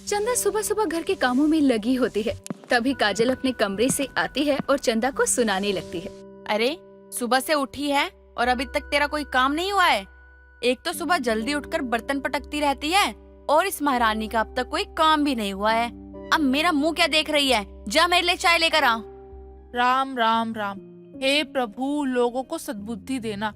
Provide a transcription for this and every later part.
चंदा सुबह सुबह घर के कामों में लगी होती है। तभी काजल अपने कमरे से आती है और चंदा को सुनाने लगती है। अरे सुबह से उठी है और अभी तक तेरा कोई काम नहीं हुआ है। एक तो सुबह जल्दी उठकर बर्तन पटकती रहती है और इस महारानी का अब तक कोई काम भी नहीं हुआ है। अब मेरा मुंह क्या देख रही है? जा मेरे लिए चाय लेकर आ। राम राम राम। हे प्रभु, लोगों को सद्बुद्धि देना।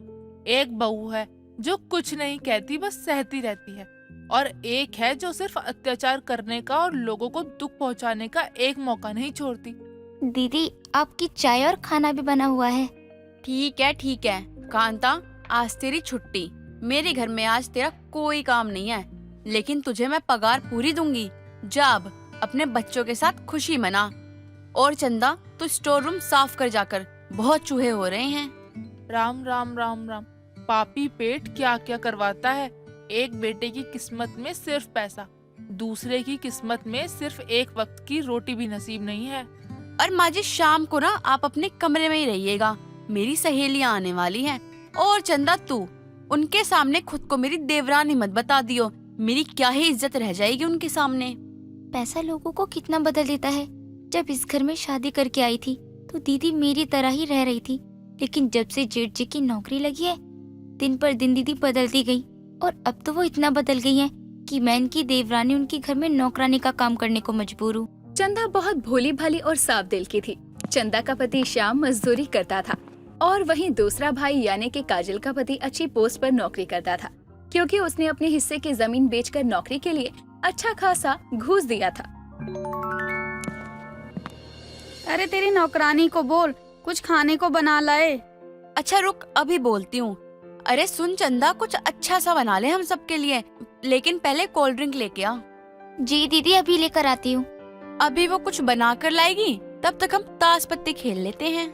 एक बहू है जो कुछ नहीं कहती, बस सहती रहती है, और एक है जो सिर्फ अत्याचार करने का और लोगों को दुख पहुंचाने का एक मौका नहीं छोड़ती। दीदी, आपकी चाय और खाना भी बना हुआ है। ठीक है कांता, आज तेरी छुट्टी। मेरे घर में आज तेरा कोई काम नहीं है, लेकिन तुझे मैं पगार पूरी दूंगी। जा अब अपने बच्चों के साथ खुशी मना। और चंदा, तू स्टोर रूम साफ कर जाकर, बहुत चूहे हो रहे हैं। राम राम राम राम। पापी पेट क्या क्या करवाता है। एक बेटे की किस्मत में सिर्फ पैसा, दूसरे की किस्मत में सिर्फ एक वक्त की रोटी भी नसीब नहीं है। और माँ जी, शाम को ना आप अपने कमरे में ही रहिएगा, मेरी सहेलियाँ आने वाली हैं। और चंदा, तू उनके सामने खुद को मेरी देवरानी मत बता दियो, मेरी क्या ही इज्जत रह जाएगी उनके सामने। पैसा लोगों को कितना बदल देता है। जब इस घर में शादी करके आई थी तो दीदी मेरी तरह ही रह रही थी, लेकिन जब से जेठ जी की नौकरी लगी है, दिन पर दिन दीदी बदलती गई, और अब तो वो इतना बदल गई है कि मैं इनकी देवरानी उनके घर में नौकरानी का काम करने को मजबूर हूँ। चंदा बहुत भोली भाली और साफ दिल की थी। चंदा का पति श्याम मजदूरी करता था और वहीं दूसरा भाई यानी कि काजल का पति अच्छी पोस्ट पर नौकरी करता था, क्योंकि उसने अपने हिस्से की जमीन बेचकर नौकरी के लिए अच्छा खासा घूस दिया था। अरे तेरी नौकरानी को बोल कुछ खाने को बना लाए। अच्छा रुक, अभी बोलती हूँ। अरे सुन चंदा, कुछ अच्छा सा बना ले हम सबके लिए, लेकिन पहले कोल्ड ड्रिंक लेके आ। जी दीदी, अभी लेकर आती हूँ। अभी वो कुछ बना कर लाएगी, तब तक हम ताश पत्ती खेल लेते हैं।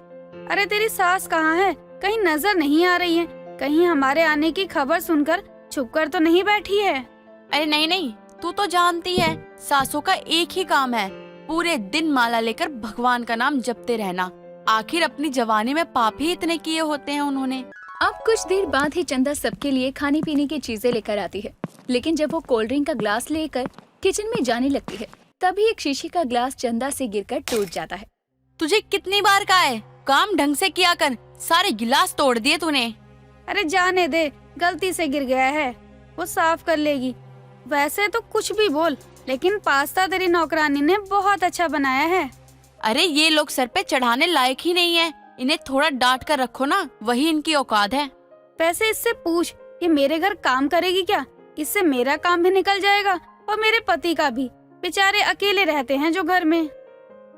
अरे तेरी सास कहाँ है? कहीं नजर नहीं आ रही है। कहीं हमारे आने की खबर सुनकर छुपकर तो नहीं बैठी है? अरे नहीं, तू तो जानती है सासों का एक ही काम है, पूरे दिन माला लेकर भगवान का नाम जपते रहना। आखिर अपनी जवानी में पाप ही इतने किए होते हैं उन्होंने। अब कुछ देर बाद ही चंदा सबके लिए खाने पीने की चीजें लेकर आती है, लेकिन जब वो कोल्ड ड्रिंक का ग्लास लेकर किचन में जाने लगती है, तभी एक शीशी का ग्लास चंदा से गिरकर टूट जाता है। तुझे कितनी बार कहा है, काम ढंग से किया कर, सारे गिलास तोड़ दिए तूने। अरे जाने दे, गलती से गिर गया है, वो साफ कर लेगी। वैसे तो कुछ भी बोल, लेकिन पास्ता तेरी नौकरानी ने बहुत अच्छा बनाया है। अरे ये लोग सर पे चढ़ाने लायक ही नहीं है, इन्हें थोड़ा डांट कर रखो ना, वही इनकी औकात है। वैसे इससे पूछ, ये मेरे घर काम करेगी क्या? इससे मेरा काम भी निकल जाएगा और मेरे पति का भी। बेचारे अकेले रहते हैं जो घर में।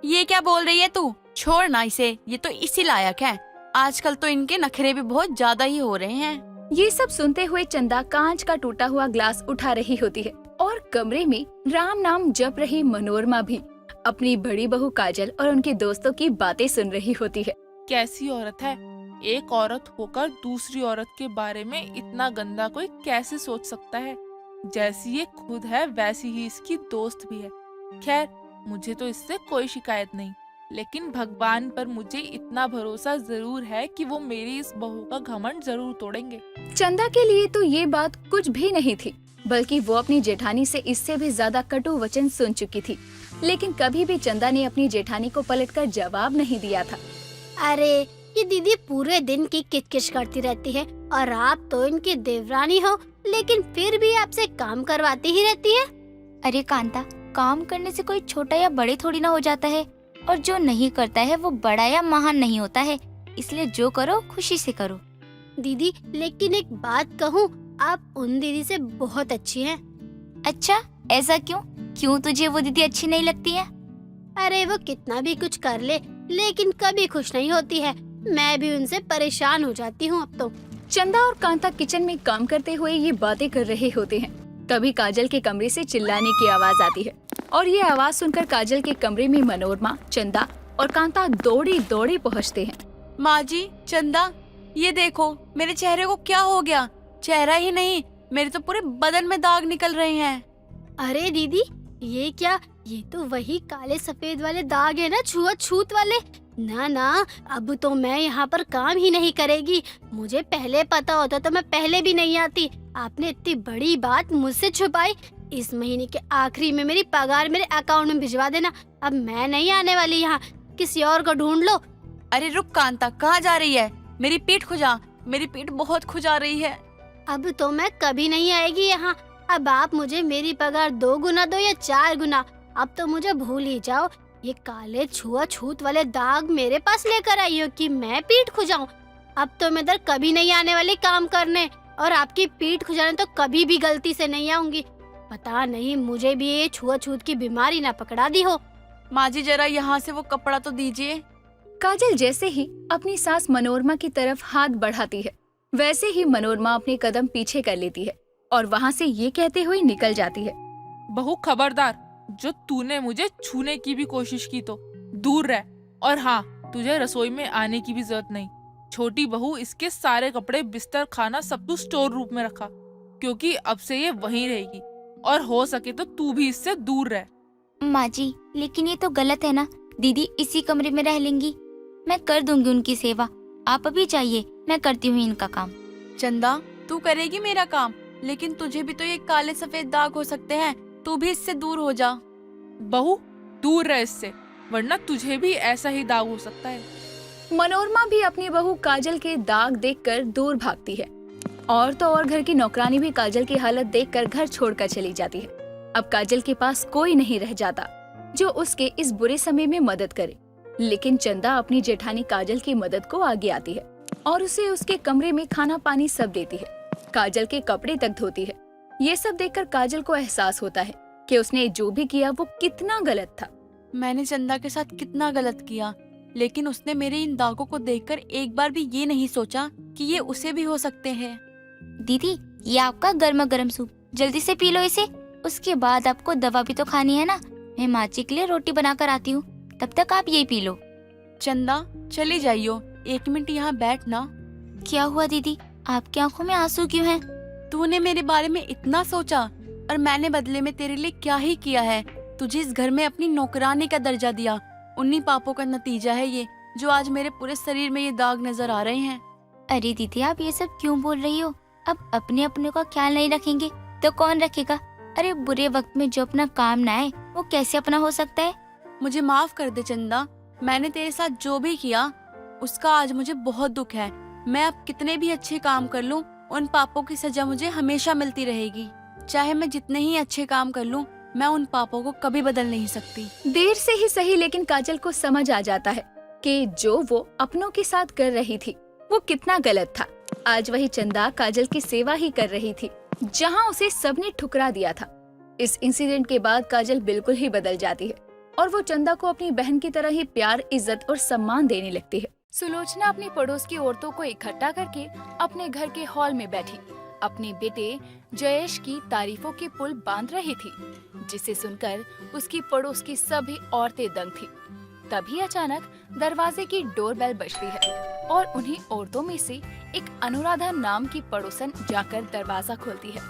ये क्या बोल रही है तू? छोड़ ना इसे, ये तो इसी लायक है। आजकल तो इनके नखरे भी बहुत ज्यादा ही हो रहे हैं। ये सब सुनते हुए चंदा कांच का टूटा हुआ ग्लास उठा रही होती है और कमरे में राम नाम जप रही मनोरमा भी अपनी बड़ी बहू काजल और उनके दोस्तों की बातें सुन रही होती है। कैसी औरत है, एक औरत होकर दूसरी औरत के बारे में इतना गंदा कोई कैसे सोच सकता है। जैसी ये खुद है वैसी ही इसकी दोस्त भी है। खैर, मुझे तो इससे कोई शिकायत नहीं, लेकिन भगवान पर मुझे इतना भरोसा जरूर है कि वो मेरी इस बहू का घमंड जरूर तोड़ेंगे। चंदा के लिए तो ये बात कुछ भी नहीं थी, बल्कि वो अपनी जेठानी से इससे भी ज्यादा कटु वचन सुन चुकी थी, लेकिन कभी भी चंदा ने अपनी जेठानी को पलटकर जवाब नहीं दिया था। अरे ये दीदी पूरे दिन की किचकिच करती रहती है और आप तो इनकी देवरानी हो, लेकिन फिर भी आपसे काम करवाती ही रहती है। अरे कांता, काम करने से कोई छोटा या बड़े थोड़ी ना हो जाता है, और जो नहीं करता है वो बड़ा या महान नहीं होता है। इसलिए जो करो खुशी से करो। दीदी, लेकिन एक बात कहूँ, आप उन दीदी से बहुत अच्छी हैं। अच्छा, ऐसा क्यों? क्यों तुझे वो दीदी अच्छी नहीं लगती है? अरे वो कितना भी कुछ कर ले, लेकिन कभी खुश नहीं होती है। मैं भी उनसे परेशान हो जाती हूँ अब तो। चंदा और कांता किचन में काम करते हुए ये बातें कर रहे होते हैं। तभी काजल के कमरे से चिल्लाने की आवाज आती है और ये आवाज सुनकर काजल के कमरे में मनोरमा, चंदा और कांता दौड़ी दौड़ी पहुँचते हैं। माँ जी, चंदा, ये देखो मेरे चेहरे को क्या हो गया। चेहरा ही नहीं, मेरे तो पूरे बदन में दाग निकल रहे हैं। अरे दीदी, ये क्या? ये तो वही काले सफेद वाले दाग है ना, छुआछूत वाले। ना ना, अब तो मैं यहाँ पर काम ही नहीं करेगी। मुझे पहले पता होता तो मैं पहले भी नहीं आती। आपने इतनी बड़ी बात मुझसे छुपाई, इस महीने के आखिरी में मेरी पगार मेरे अकाउंट में भिजवा देना। अब मैं नहीं आने वाली यहाँ, किसी और को ढूंढ लो। अरे रुक कांता, कहाँ जा रही है? मेरी पीठ खुजा, मेरी पीठ बहुत खुजा रही है। अब तो मैं कभी नहीं आएगी यहाँ। अब आप मुझे मेरी पगार 2 गुना दो या 4 गुना, अब तो मुझे भूल ही जाओ। ये काले छुआछूत वाले दाग मेरे पास लेकर आई हो कि मैं पीठ खुजाऊं। अब तो मैं इधर कभी नहीं आने वाली काम करने, और आपकी पीठ खुजाने तो कभी भी गलती से नहीं आऊंगी। पता नहीं मुझे भी ये छुआछूत की बीमारी ना पकड़ा दी हो। माँ जी जरा यहाँ से वो कपड़ा तो दीजिए। काजल जैसे ही अपनी सास मनोरमा की तरफ हाथ बढ़ाती है, वैसे ही मनोरमा अपने कदम पीछे कर लेती है और वहाँ से ये कहते हुए निकल जाती है। बहू खबरदार, जो तूने मुझे छूने की भी कोशिश की तो दूर रह। और हाँ, तुझे रसोई में आने की भी जरूरत नहीं। छोटी बहू, इसके सारे कपड़े, बिस्तर, खाना सब तू स्टोर रूम में रखा, क्योंकि अब से ये वहीं रहेगी, और हो सके तो तू भी इससे दूर रह। माँ जी, लेकिन ये तो गलत है ना। दीदी इसी कमरे में रह लेंगी, मैं कर दूंगी उनकी सेवा। आप अभी जाइए, मैं करती हूँ इनका काम। चंदा, तू करेगी मेरा काम, लेकिन तुझे भी तो ये काले सफेद दाग हो सकते हैं। तू भी इससे दूर हो जा। बहू दूर रह इससे, वरना तुझे भी ऐसा ही दाग हो सकता है। मनोरमा भी अपनी बहू काजल के दाग देखकर दूर भागती है, और तो और घर की नौकरानी भी काजल की हालत देखकर घर छोड़कर चली जाती है। अब काजल के पास कोई नहीं रह जाता जो उसके इस बुरे समय में मदद करे, लेकिन चंदा अपनी जेठानी काजल की मदद को आगे आती है और उसे उसके कमरे में खाना पानी सब देती है, काजल के कपड़े तक धोती है। ये सब देखकर काजल को एहसास होता है कि उसने जो भी किया वो कितना गलत था। मैंने चंदा के साथ कितना गलत किया, लेकिन उसने मेरे इन दागों को देखकर एक बार भी ये नहीं सोचा कि ये उसे भी हो सकते हैं। दीदी, ये आपका गर्मा गर्म सूप, जल्दी से पी लो इसे। उसके बाद आपको दवा भी तो खानी है ना। मैं माँ जी के लिए रोटी बनाकर आती हूँ, तब तक आप यही पी लो। चंदा चली जाइयो, 1 मिनट यहाँ बैठ ना। क्या हुआ दीदी, आपकी आंखों में आंसू क्यों हैं? तूने मेरे बारे में इतना सोचा, और मैंने बदले में तेरे लिए क्या ही किया है। तुझे इस घर में अपनी नौकरानी का दर्जा दिया, उन्हीं पापों का नतीजा है ये, जो आज मेरे पूरे शरीर में ये दाग नजर आ रहे हैं। अरे दीदी, आप ये सब क्यों बोल रही हो? अब अपने अपने का ख्याल नहीं रखेंगे तो कौन रखेगा? अरे बुरे वक्त में जो अपना काम ना आए वो कैसे अपना हो सकता है? मुझे माफ कर दे चंदा, मैंने तेरे साथ जो भी किया उसका आज मुझे बहुत दुख है। मैं अब कितने भी अच्छे काम कर लूं, उन पापों की सजा मुझे हमेशा मिलती रहेगी। चाहे मैं जितने ही अच्छे काम कर लूं, मैं उन पापों को कभी बदल नहीं सकती। देर से ही सही, लेकिन काजल को समझ आ जाता है कि जो वो अपनों के साथ कर रही थी वो कितना गलत था। आज वही चंदा काजल की सेवा ही कर रही थी जहां उसे सबने ठुकरा दिया था। इस इंसिडेंट के बाद काजल बिल्कुल ही बदल जाती है और वो चंदा को अपनी बहन की तरह ही प्यार, इज्जत और सम्मान देने लगती है। सुलोचना अपनी पड़ोस की औरतों को इकट्ठा करके अपने घर के हॉल में बैठी अपने बेटे जयेश की तारीफों के पुल बांध रही थी, जिसे सुनकर उसकी पड़ोस की सभी औरतें दंग थी। तभी अचानक दरवाजे की डोरबेल बजती है और उन्हीं औरतों में से एक अनुराधा नाम की पड़ोसन जाकर दरवाजा खोलती है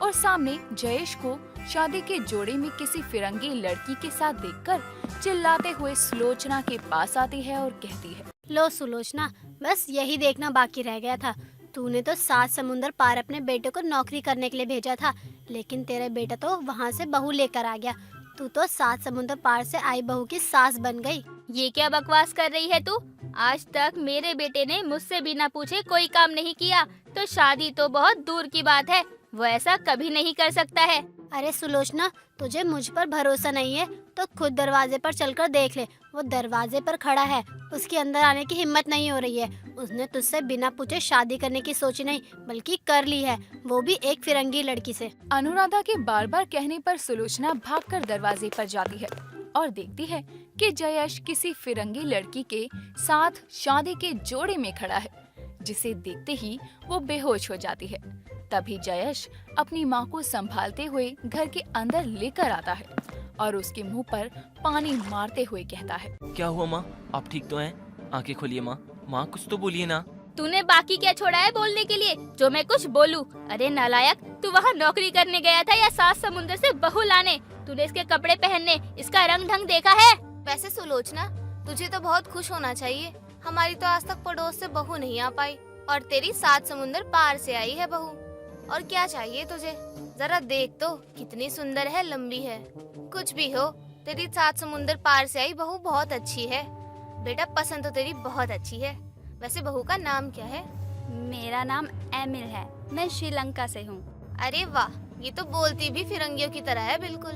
और सामने जयेश को शादी के जोड़े में किसी फिरंगी लड़की के साथ देखकर चिल्लाते हुए सुलोचना के पास आती है और कहती है, लो सुलोचना, बस यही देखना बाकी रह गया था। तूने तो 7 समुंदर पार अपने बेटे को नौकरी करने के लिए भेजा था, लेकिन तेरा बेटा तो वहाँ से बहू लेकर आ गया। तू तो 7 समुंदर पार से आई बहू की सास बन गई। ये क्या बकवास कर रही है तू? आज तक मेरे बेटे ने मुझसे बिना पूछे कोई काम नहीं किया, तो शादी तो बहुत दूर की बात है, वो ऐसा कभी नहीं कर सकता है। अरे सुलोचना, तुझे मुझ पर भरोसा नहीं है तो खुद दरवाजे पर चलकर देख ले। वो दरवाजे पर खड़ा है, उसके अंदर आने की हिम्मत नहीं हो रही है। उसने तुझसे बिना पूछे शादी करने की सोची नहीं, बल्कि कर ली है, वो भी एक फिरंगी लड़की से। अनुराधा के बार बार कहने पर सुलोचना भागकर दरवाजे पर जाती है और देखती है कि जयेश किसी फिरंगी लड़की के साथ शादी के जोड़े में खड़ा है, जिसे देखते ही वो बेहोश हो जाती है। तभी जयेश अपनी माँ को संभालते हुए घर के अंदर लेकर आता है और उसके मुंह पर पानी मारते हुए कहता है, क्या हुआ माँ, आप ठीक तो हैं? आंखें खोलिए माँ, माँ कुछ तो बोलिए ना। तूने बाकी क्या छोड़ा है बोलने के लिए, जो मैं कुछ बोलूं? अरे नालायक, तू वहाँ नौकरी करने गया था या 7 समुंदर से बहू लाने? तूने इसके कपड़े पहनने, इसका रंग ढंग देखा है? वैसे सुलोचना, तुझे तो बहुत खुश होना चाहिए। हमारी तो आज तक पड़ोस से बहू नहीं आ पाई और तेरी 7 समुंदर पार से आई है बहू। और क्या चाहिए तुझे? जरा देख तो कितनी सुंदर है, लंबी है। कुछ भी हो, तेरी 7 समुंदर पार से आई बहू बहुत अच्छी है। बेटा पसंद तो तेरी बहुत अच्छी है। वैसे बहू का नाम क्या है? मेरा नाम एमिल है, मैं श्रीलंका से हूँ। अरे वाह, ये तो बोलती भी फिरंगियों की तरह है बिल्कुल।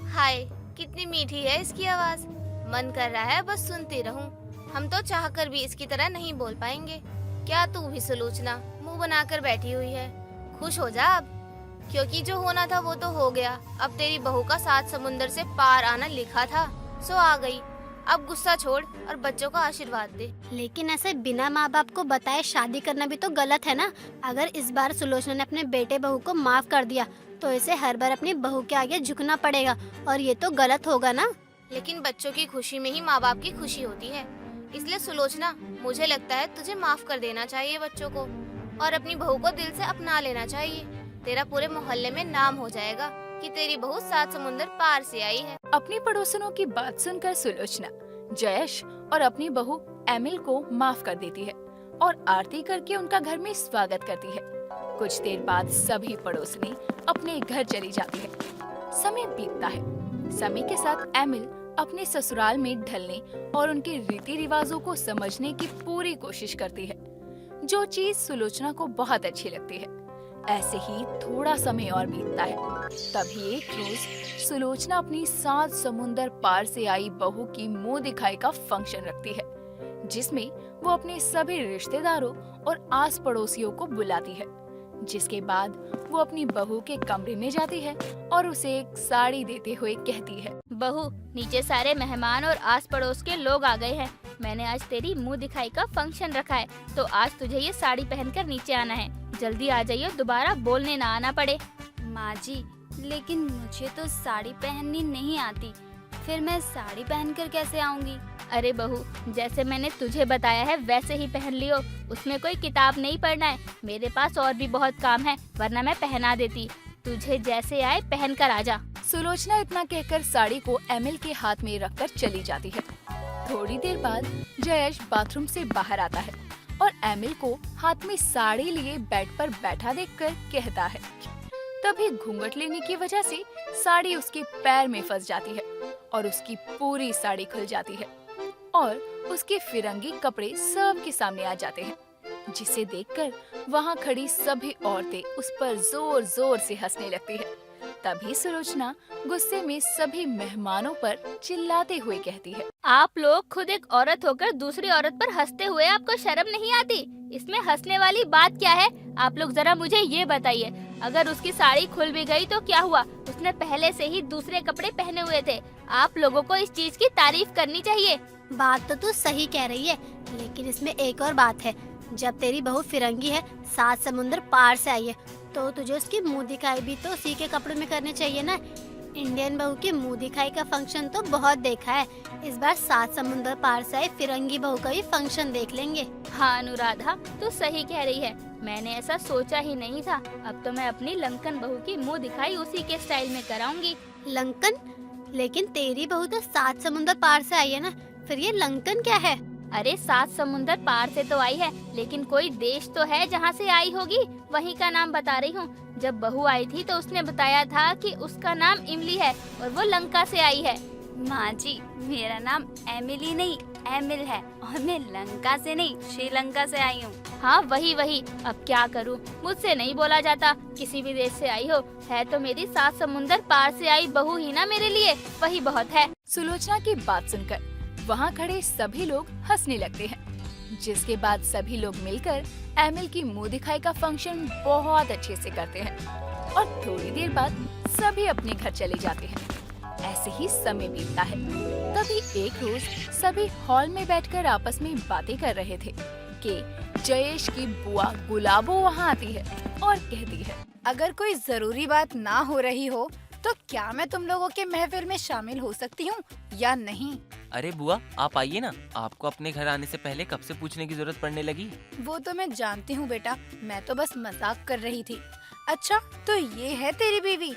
हाय, कितनी मीठी है इसकी आवाज। मन कर रहा है बस सुनती रहूं। हम तो चाहकर भी इसकी तरह नहीं बोल पाएंगे। क्या तू भी सुलोचना मुंह बनाकर बैठी हुई है? खुश हो जा अब, क्योंकि जो होना था वो तो हो गया। अब तेरी बहू का 7 समुंदर से पार आना लिखा था, सो आ गई। अब गुस्सा छोड़ और बच्चों को आशीर्वाद दे। लेकिन ऐसे बिना माँ बाप को बताए शादी करना भी तो गलत है ना। अगर इस बार सुलोचना ने अपने बेटे बहू को माफ कर दिया तो इसे हर बार अपनी बहू के आगे झुकना पड़ेगा, और ये तो गलत होगा ना। लेकिन बच्चों की खुशी में ही माँ बाप की खुशी होती है। इसलिए सुलोचना, मुझे लगता है तुझे माफ कर देना चाहिए बच्चों को, और अपनी बहू को दिल से अपना लेना चाहिए। तेरा पूरे मोहल्ले में नाम हो जाएगा कि तेरी बहू 7 समुंदर पार से आई है। अपनी पड़ोसनों की बात सुनकर सुलोचना जयेश और अपनी बहू एमिल को माफ कर देती है और आरती करके उनका घर में स्वागत करती है। कुछ देर बाद सभी पड़ोसनी अपने घर चली जाती है। समय बीतता है। समय के साथ एमिल अपने ससुराल में ढलने और उनके रीति रिवाजों को समझने की पूरी कोशिश करती है, जो चीज सुलोचना को बहुत अच्छी लगती है। ऐसे ही थोड़ा समय और बीतता है। तभी एक रोज सुलोचना अपनी 7 समुंदर पार से आई बहू की मुंह दिखाई का फंक्शन रखती है, जिसमें वो अपने सभी रिश्तेदारों और आस पड़ोसियों को बुलाती है। जिसके बाद वो अपनी बहू के कमरे में जाती है और उसे एक साड़ी देते हुए कहती है, बहू, नीचे सारे मेहमान और आस पड़ोस के लोग आ गए हैं। मैंने आज तेरी मुंह दिखाई का फंक्शन रखा है, तो आज तुझे ये साड़ी पहनकर नीचे आना है। जल्दी आ जाइए, दोबारा बोलने ना आना पड़े। माँ जी, लेकिन मुझे तो साड़ी पहननी नहीं आती, फिर मैं साड़ी पहनकर कैसे आऊंगी? अरे बहू, जैसे मैंने तुझे बताया है वैसे ही पहन लियो। उसमें कोई किताब नहीं पढ़ना है। मेरे पास और भी बहुत काम है, वरना मैं पहना देती। तुझे जैसे आए पहन कर आ जा। सुलोचना इतना कहकर साड़ी को एमिल के हाथ में रखकर चली जाती है। थोड़ी देर बाद जयेश बाथरूम से बाहर आता है और एमिल को हाथ में साड़ी लिए बेड पर बैठा देखकर कहता है। तभी घूंघट लेने की वजह से साड़ी उसके पैर में फंस जाती है और उसकी पूरी साड़ी खुल जाती है और उसके फिरंगी कपड़े सबके सामने आ जाते हैं, जिसे देखकर वहाँ खड़ी सभी औरतें उस पर जोर जोर से हंसने लगती है। तभी सुलोचना गुस्से में सभी मेहमानों पर चिल्लाते हुए कहती है, आप लोग खुद एक औरत होकर दूसरी औरत पर हंसते हुए आपको शर्म नहीं आती? इसमें हंसने वाली बात क्या है? आप लोग जरा मुझे ये बताइए। अगर उसकी साड़ी खुल भी गई तो क्या हुआ? उसने पहले से ही दूसरे कपड़े पहने हुए थे। आप लोगों को इस चीज की तारीफ करनी चाहिए। बात तो तू सही कह रही है, लेकिन इसमें एक और बात है। जब तेरी बहू फिरंगी है, 7 समुंदर पार से आई है, तो तुझे उसकी मुंह दिखाई भी तो उसी के कपड़े में करने चाहिए ना। इंडियन बहू की मुंह दिखाई का फंक्शन तो बहुत देखा है, इस बार 7 समुंदर पार से आई फिरंगी बहू का भी फंक्शन देख लेंगे। हाँ अनुराधा, तू सही कह रही है। मैंने ऐसा सोचा ही नहीं था। अब तो मैं अपनी लंकन बहू की मुंह दिखाई उसी के स्टाइल में कराऊंगी। लंकन? लेकिन तेरी बहू तो 7 समुंदर पार से आई है ना, फिर ये लंकन क्या है? अरे 7 समुंदर पार से तो आई है, लेकिन कोई देश तो है जहाँ से आई होगी, वहीं का नाम बता रही हूँ। जब बहू आई थी तो उसने बताया था कि उसका नाम इमली है और वो लंका से आई है। माँ जी, मेरा नाम एमिली नहीं एमिल है, और मैं लंका से नहीं श्रीलंका से आई हूँ। हाँ वही वही, अब क्या करूँ, मुझसे नहीं बोला जाता। किसी भी देश से आई हो, है तो मेरी 7 समुंदर पार से आई बहू ही ना मेरे लिए, वही बहुत है। सुलोचना की बात सुनकर वहाँ खड़े सभी लोग हंसने लगते हैं, जिसके बाद सभी लोग मिलकर एमिल की मुंह दिखाई का फंक्शन बहुत अच्छे से करते हैं और थोड़ी देर बाद सभी अपने घर चले जाते हैं। ऐसे ही समय बीतता है। तभी एक रोज सभी हॉल में बैठकर आपस में बातें कर रहे थे कि जयेश की बुआ गुलाबो वहाँ आती है और कहती है, अगर कोई जरूरी बात ना हो रही हो तो क्या मैं तुम लोगों के महफिल में शामिल हो सकती हूँ या नहीं? अरे बुआ, आप आइए ना। आपको अपने घर आने से पहले कब से पूछने की जरूरत पड़ने लगी? वो तो मैं जानती हूँ बेटा, मैं तो बस मजाक कर रही थी। अच्छा, तो ये है तेरी बीवी?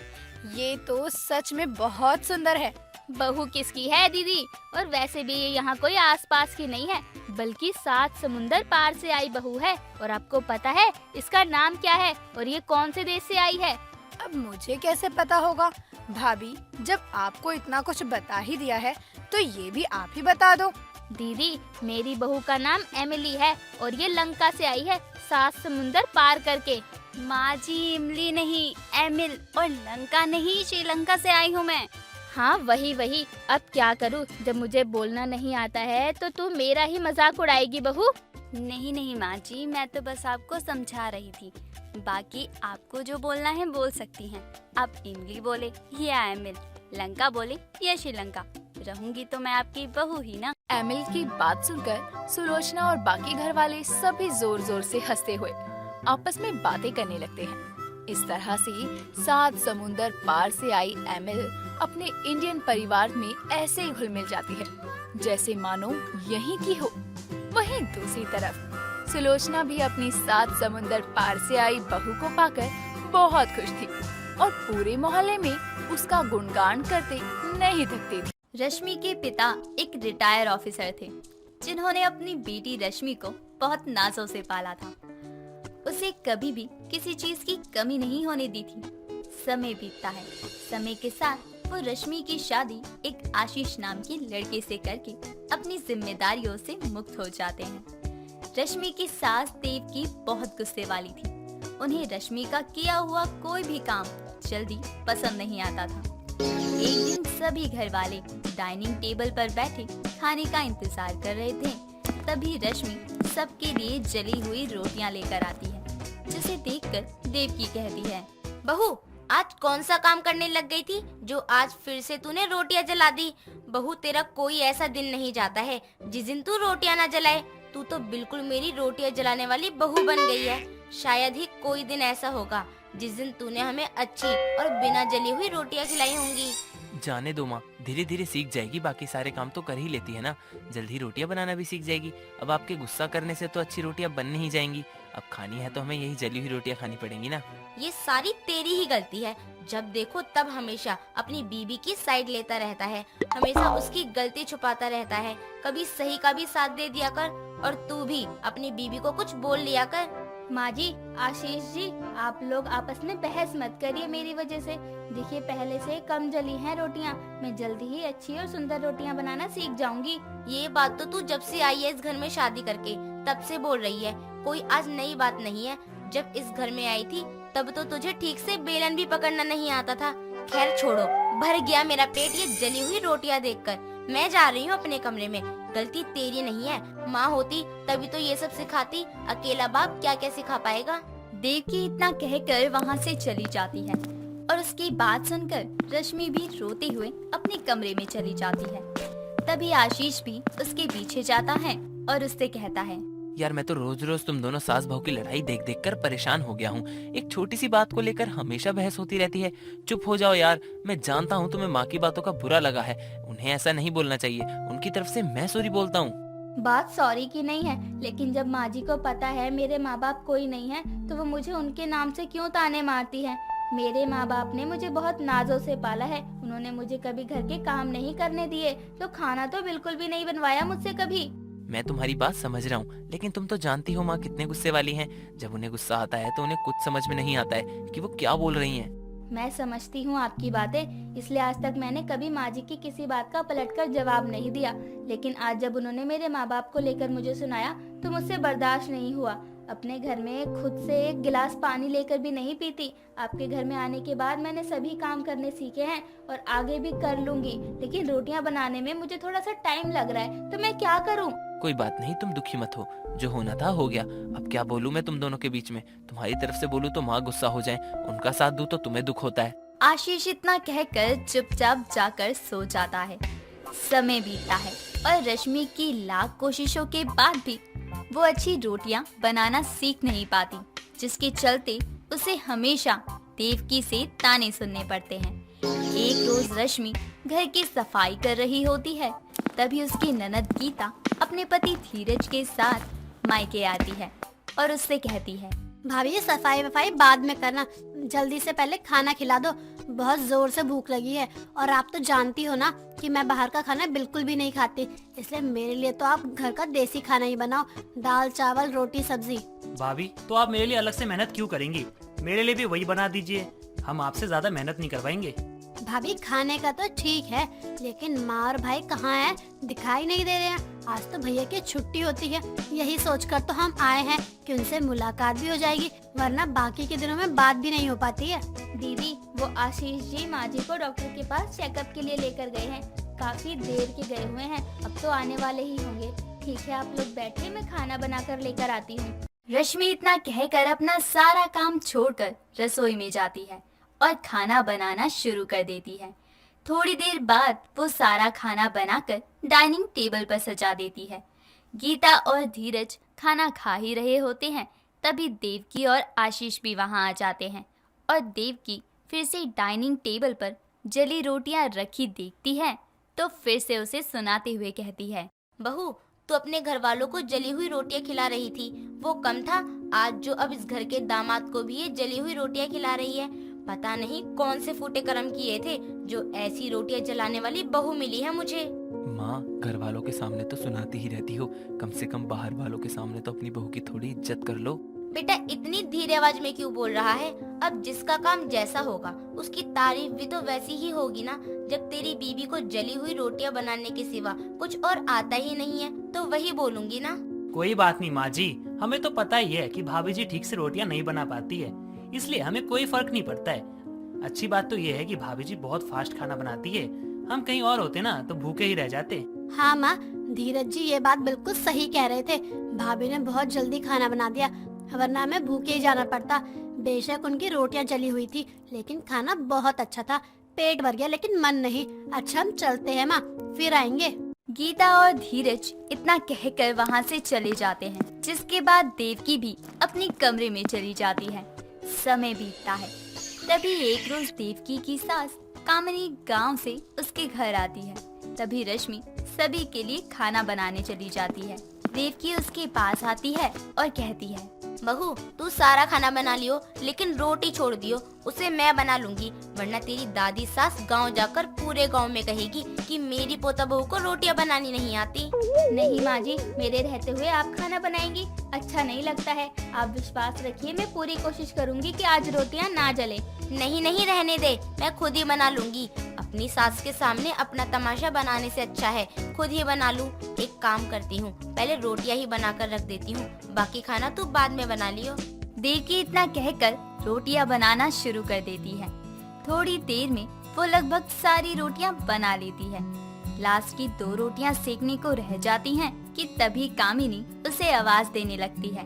ये तो सच में बहुत सुंदर है। बहू किसकी है दीदी? और वैसे भी ये यहाँ कोई आसपास की नहीं है, बल्कि 7 समुंदर पार से आई बहू है। और आपको पता है इसका नाम क्या है और ये कौन से देश से आई है? अब मुझे कैसे पता होगा भाभी, जब आपको इतना कुछ बता ही दिया है तो ये भी आप ही बता दो। दीदी, मेरी बहू का नाम एमिली है और ये लंका से आई है, 7 समुंदर पार करके। माँ जी, इमली नहीं, एमिल, और लंका नहीं, श्रीलंका से आई हूँ मैं। हाँ वही। अब क्या करूँ, जब मुझे बोलना नहीं आता है तो तू मेरा ही मजाक उड़ाएगी बहू। नहीं माँ जी, मैं तो बस आपको समझा रही थी। बाकी आपको जो बोलना है बोल सकती हैं। आप इमली बोले या एमिल, लंका बोले या श्रीलंका, रहूंगी तो मैं आपकी बहू ही ना। एमिल की बात सुनकर सुलोचना और बाकी घर वाले सभी जोर जोर से हंसते हुए आपस में बातें करने लगते हैं। इस तरह से 7 समुंदर पार से आई एमिल अपने इंडियन परिवार में ऐसे ही घुल मिल जाती है जैसे मानो यहीं की हो। वहीं दूसरी तरफ सुलोचना भी अपनी 7 समुंदर पार से आई बहू को पाकर बहुत खुश थी और पूरे मोहल्ले में उसका गुणगान करते नहीं थकती थी। रश्मि के पिता एक रिटायर ऑफिसर थे, जिन्होंने अपनी बेटी रश्मि को बहुत नाजों से पाला था। उसे कभी भी किसी चीज की कमी नहीं होने दी थी। समय बीतता है, समय के साथ वो रश्मि की शादी एक आशीष नाम के लड़के से करके अपनी जिम्मेदारियों से मुक्त हो जाते हैं। रश्मि की सास देव की बहुत गुस्से वाली थी। उन्हें रश्मि का किया हुआ कोई भी काम जल्दी पसंद नहीं आता था। एक दिन सभी घर वाले डाइनिंग टेबल पर बैठे खाने का इंतजार कर रहे थे। तभी रश्मि सबके लिए जली हुई रोटियां लेकर आती है, जिसे देखकर देवकी कहती है, बहू आज कौन सा काम करने लग गई थी जो आज फिर से तूने रोटियां जला दी? बहू तेरा कोई ऐसा दिन नहीं जाता है जिस दिन तू रोटियां ना जलाए। तू तो बिल्कुल मेरी रोटियां जलाने वाली बहू बन गई है। शायद ही कोई दिन ऐसा होगा जिस दिन तूने हमें अच्छी और बिना जली हुई रोटियां खिलाई होंगी। जाने दो माँ, धीरे धीरे सीख जाएगी। बाकी सारे काम तो कर ही लेती है ना, जल्दी रोटियां बनाना भी सीख जाएगी। अब आपके गुस्सा करने से तो अच्छी रोटियां बन नहीं जाएंगी। अब खानी है तो हमें यही जली हुई रोटियां खानी पड़ेंगी ना। ये सारी तेरी ही गलती है। जब देखो तब हमेशा अपनी बीबी की साइड लेता रहता है, हमेशा उसकी गलती छुपाता रहता है। कभी सही का भी साथ दे दिया कर और तू भी अपनी बीबी को कुछ बोल लिया कर। माँ जी, आशीष जी, आप लोग आपस में बहस मत करिए मेरी वजह से। देखिए पहले से कम जली हैं रोटियाँ, मैं जल्दी ही अच्छी और सुंदर रोटियाँ बनाना सीख जाऊंगी। ये बात तो तू जब से आई है इस घर में शादी करके तब से बोल रही है, कोई आज नई बात नहीं है। जब इस घर में आई थी तब तो तुझे ठीक से बेलन भी पकड़ना नहीं आता था। खैर छोड़ो, भर गया मेरा पेट ये जली हुई रोटियां देखकर। मैं जा रही हूँ अपने कमरे में। गलती तेरी नहीं है, माँ होती तभी तो ये सब सिखाती। अकेला बाप क्या क्या सिखा पाएगा। देवकी इतना कहकर वहाँ से चली जाती है और उसकी बात सुनकर रश्मि भी रोते हुए अपने कमरे में चली जाती है। तभी आशीष भी उसके पीछे जाता है और उससे कहता है, यार मैं तो रोज रोज तुम दोनों सास बहू की लड़ाई देख देख कर परेशान हो गया हूँ। एक छोटी सी बात को लेकर हमेशा बहस होती रहती है। चुप हो जाओ यार। मैं जानता हूँ तुम्हें माँ की बातों का बुरा लगा है, उन्हें ऐसा नहीं बोलना चाहिए। उनकी तरफ से मैं सॉरी बोलता हूँ। बात सॉरी की नहीं है, लेकिन जब माँ जी को पता है मेरे माँ बाप कोई नहीं है तो वो मुझे उनके नाम से क्यों ताने मारती है। मेरे माँ बाप ने मुझे बहुत नाजों से पाला है। उन्होंने मुझे कभी घर के काम नहीं करने दिए, तो खाना तो बिल्कुल भी नहीं बनवाया मुझसे कभी। मैं तुम्हारी बात समझ रहा हूँ, लेकिन तुम तो जानती हो माँ कितने गुस्से वाली हैं। जब उन्हें गुस्सा आता है तो उन्हें कुछ समझ में नहीं आता है कि वो क्या बोल रही हैं। मैं समझती हूँ आपकी बातें, इसलिए आज तक मैंने कभी माँ जी की किसी बात का पलटकर जवाब नहीं दिया। लेकिन आज जब उन्होंने मेरे माँ बाप को लेकर मुझे सुनाया तो मुझसे बर्दाश्त नहीं हुआ। अपने घर में खुद से एक गिलास पानी लेकर भी नहीं पीती। आपके घर में आने के बाद मैंने सभी काम करने सीखे हैं और आगे भी कर लूंगी, लेकिन रोटियां बनाने में मुझे थोड़ा सा टाइम लग रहा है, तो मैं क्या करूं? कोई बात नहीं, तुम दुखी मत हो। जो होना था हो गया। अब क्या बोलूं मैं तुम दोनों के बीच में। तुम्हारी तरफ से बोलूं तो माँ गुस्सा हो जाए, उनका साथ दूं तो तुम्हें दुख होता है। आशीष इतना कहकर चुपचाप जाकर सो जाता है। समय बीतता है और रश्मि की लाख कोशिशों के बाद भी वो अच्छी रोटियां बनाना सीख नहीं पाती, जिसके चलते उसे हमेशा देवकी से ताने सुनने पड़ते हैं। एक रोज रश्मि घर की सफाई कर रही होती है, तभी उसकी ननद गीता अपने पति धीरज के साथ मायके आती है और उससे कहती है, भाभी ये सफाई वफाई बाद में करना, जल्दी से पहले खाना खिला दो। बहुत जोर से भूख लगी है और आप तो जानती हो ना कि मैं बाहर का खाना बिल्कुल भी नहीं खाती, इसलिए मेरे लिए तो आप घर का देसी खाना ही बनाओ, दाल चावल रोटी सब्जी। भाभी तो आप मेरे लिए अलग से मेहनत क्यों करेंगी? मेरे लिए भी वही बना दीजिए, हम आपसे ज्यादा मेहनत नहीं करवाएंगे। भाभी खाने का तो ठीक है, लेकिन माँ और भाई कहाँ हैं? दिखाई नहीं दे रहे हैं। आज तो भैया की छुट्टी होती है, यही सोचकर तो हम आए हैं कि उनसे मुलाकात भी हो जाएगी, वरना बाकी के दिनों में बात भी नहीं हो पाती है। दीदी, वो आशीष जी माँ जी को डॉक्टर के पास चेकअप के लिए लेकर गए हैं। काफी देर के गए हुए हैं, अब तो आने वाले ही होंगे। ठीक है, आप लोग बैठे, मैं खाना बनाकर लेकर आती हूँ। रश्मि इतना कहकर अपना सारा काम छोड़कर रसोई में जाती है और खाना बनाना शुरू कर देती है। थोड़ी देर बाद वो सारा खाना बनाकर डाइनिंग टेबल पर सजा देती है। गीता और धीरज खाना खा ही रहे होते हैं, तभी देवकी और आशीष भी वहां आ जाते हैं और देवकी फिर से डाइनिंग टेबल पर जली रोटियां रखी देखती है तो फिर से उसे सुनाते हुए कहती है, बहू, तो अपने घर वालों को जली हुई रोटियां खिला रही थी, वो कम था आज जो अब इस घर के दामाद को भी ये जली हुई रोटियां खिला रही है। पता नहीं कौन से फूटे कर्म किए थे जो ऐसी रोटियां जलाने वाली बहू मिली है मुझे। माँ, घर वालों के सामने तो सुनाती ही रहती हो, कम से कम बाहर वालों के सामने तो अपनी बहू की थोड़ी इज्जत कर लो। बेटा इतनी धीरे आवाज में क्यों बोल रहा है? अब जिसका काम जैसा होगा उसकी तारीफ भी तो वैसी ही होगी ना। जब तेरी बीवी को जली हुई रोटियां बनाने के सिवा कुछ और आता ही नहीं है तो वही बोलूंगी ना। कोई बात नहीं माँ जी, हमें तो पता ही है कि भाभी जी ठीक से रोटियां नहीं बना पाती है, इसलिए हमें कोई फर्क नहीं पड़ता है। अच्छी बात तो ये है कि भाभी जी बहुत फास्ट खाना बनाती है, हम कहीं और होते ना तो भूखे ही रह जाते। हाँ माँ, धीरज जी ये बात बिल्कुल सही कह रहे थे। भाभी ने बहुत जल्दी खाना बना दिया, वरना हमें भूखे ही जाना पड़ता। बेशक उनकी रोटियां जली हुई थी, लेकिन खाना बहुत अच्छा था। पेट भर गया लेकिन मन नहीं। अच्छा हम चलते हैं माँ, फिर आएंगे। गीता और धीरज इतना कहकर वहां से चले जाते हैं, जिसके बाद देवकी भी अपने कमरे में चली जाती है। समय बीतता है, तभी एक रोज देवकी की सास कामिनी गांव से उसके घर आती है। तभी रश्मि सभी के लिए खाना बनाने चली जाती है। देवकी उसके पास आती है और कहती है, बहू तू सारा खाना बना लियो, लेकिन रोटी छोड़ दियो, उसे मैं बना लूंगी, वरना तेरी दादी सास गांव जाकर पूरे गांव में कहेगी कि मेरी पोता बहू को रोटियां बनानी नहीं आती। नहीं माँ जी, मेरे रहते हुए आप खाना बनाएंगी, अच्छा नहीं लगता है। आप विश्वास रखिए, मैं पूरी कोशिश करूंगी कि आज रोटियां ना जले। नहीं नहीं, रहने दे, मैं खुद ही बना लूंगी। अपनी सास के सामने अपना तमाशा बनाने से अच्छा है खुद ही बना लूं। एक काम करती हूँ, पहले रोटियां ही बनाकर रख देती हूँ, बाकी खाना तू बाद में बना लियो। देवकी इतना कहकर रोटियां बनाना शुरू कर देती है। थोड़ी देर में वो लगभग सारी रोटियां बना लेती है। लास्ट की 2 रोटियां सेकने को रह जाती हैं कि तभी कामिनी उसे आवाज देने लगती है।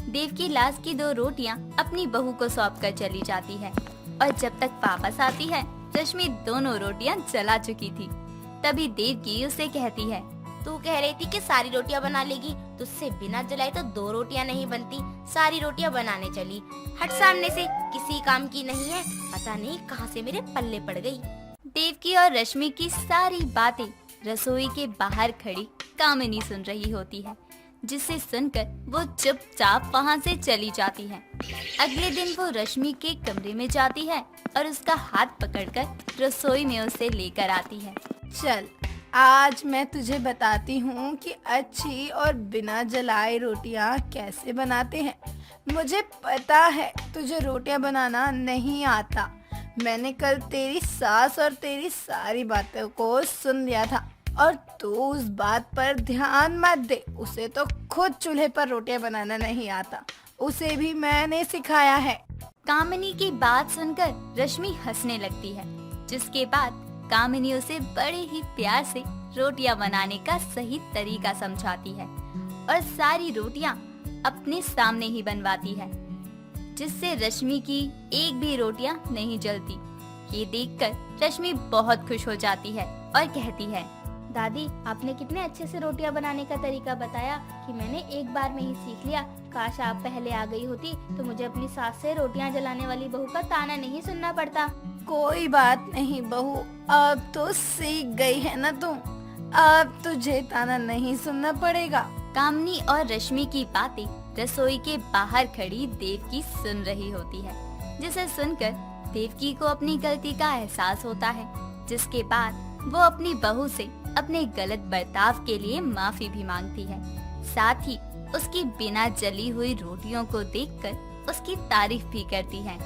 देवकी लास्ट की 2 रोटियां अपनी बहू को सौंप कर चली जाती है और जब तक वापस आती है रश्मि दोनों रोटियां जला चुकी थी। तभी देवकी उसे कहती है, तू कह रही थी कि सारी रोटियां बना लेगी, तुझसे बिना जलाए तो 2 रोटियां नहीं बनती, सारी रोटियां बनाने चली। हट सामने से, किसी काम की नहीं है, पता नहीं कहां से मेरे पल्ले पड़ गई। देवकी और रश्मि की सारी बातें रसोई के बाहर खड़ी कामिनी सुन रही होती है, जिसे सुनकर वो चुपचाप वहां से चली जाती है। अगले दिन वो रश्मि के कमरे में जाती है और उसका हाथ पकड़कर रसोई में उसे लेकर आती है। चल आज मैं तुझे बताती हूँ कि अच्छी और बिना जलाए रोटियाँ कैसे बनाते हैं। मुझे पता है तुझे रोटियाँ बनाना नहीं आता। मैंने कल तेरी सास और तेरी सारी बातों को सुन लिया था और तू उस बात पर ध्यान मत दे। उसे तो खुद चूल्हे पर रोटियाँ बनाना नहीं आता, उसे भी मैंने सिखाया है। कामिनी की बात सुनकर रश्मि हंसने लगती है, जिसके बाद कामिनी उसे बड़े ही प्यार से रोटियां बनाने का सही तरीका समझाती है और सारी रोटियां अपने सामने ही बनवाती है, जिससे रश्मि की एक भी रोटियां नहीं जलती। ये देखकर रश्मि बहुत खुश हो जाती है और कहती है, दादी आपने कितने अच्छे से रोटियां बनाने का तरीका बताया कि मैंने एक बार में ही सीख लिया। काश आप पहले आ गई होती तो मुझे अपनी सास से रोटियां जलाने वाली बहू का ताना नहीं सुनना पड़ता। कोई बात नहीं बहू, अब तो सीख गई है ना तुम, अब तुझे ताना नहीं सुनना पड़ेगा। कामिनी और रश्मि की बातें रसोई के बाहर खड़ी देवकी सुन रही होती है, जिसे सुनकर देवकी को अपनी गलती का एहसास होता है, जिसके बाद वो अपनी बहू से अपने गलत बर्ताव के लिए माफी भी मांगती है। साथ ही उसकी बिना जली हुई रोटियों को देखकर उसकी तारीफ भी करती है।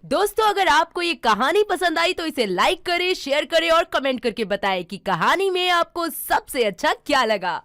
दोस्तों, अगर आपको ये कहानी पसंद आई तो इसे लाइक करें, शेयर करें और कमेंट करके बताएं कि कहानी में आपको सबसे अच्छा क्या लगा।